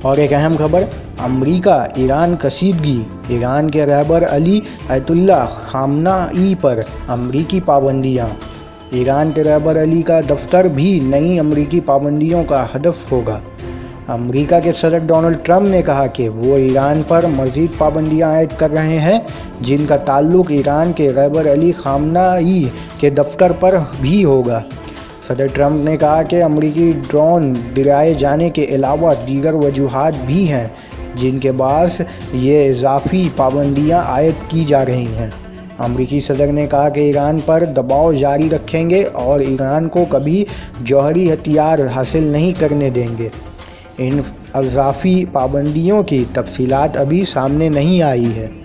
और एक अहम खबर, अमेरिका ईरान कशीदगी, ईरान के रहबर अली अयतुल्ला खामनाई पर अमेरिकी पाबंदियां। ईरान के रहबर अली का दफ्तर भी नई अमेरिकी पाबंदियों का हदफ होगा। अमेरिका के सदर डोनाल्ड ट्रंप ने कहा कि वो ईरान पर मज़ीद पाबंदियां आयद कर रहे हैं, जिनका ताल्लुक ईरान के रहबर अली खामनाई के दफ्तर पर भी होगा। सदर ट्रंप ने कहा कि अमेरिकी ड्रोन गिराए जाने के अलावा दीगर वजूहात भी हैं, जिनके बायस ये इजाफी पाबंदियां आयद की जा रही हैं। अमेरिकी सदर ने कहा कि ईरान पर दबाव जारी रखेंगे और ईरान को कभी जौहरी हथियार हासिल नहीं करने देंगे। इन इजाफी पाबंदियों की तफसीलात अभी सामने नहीं आई है।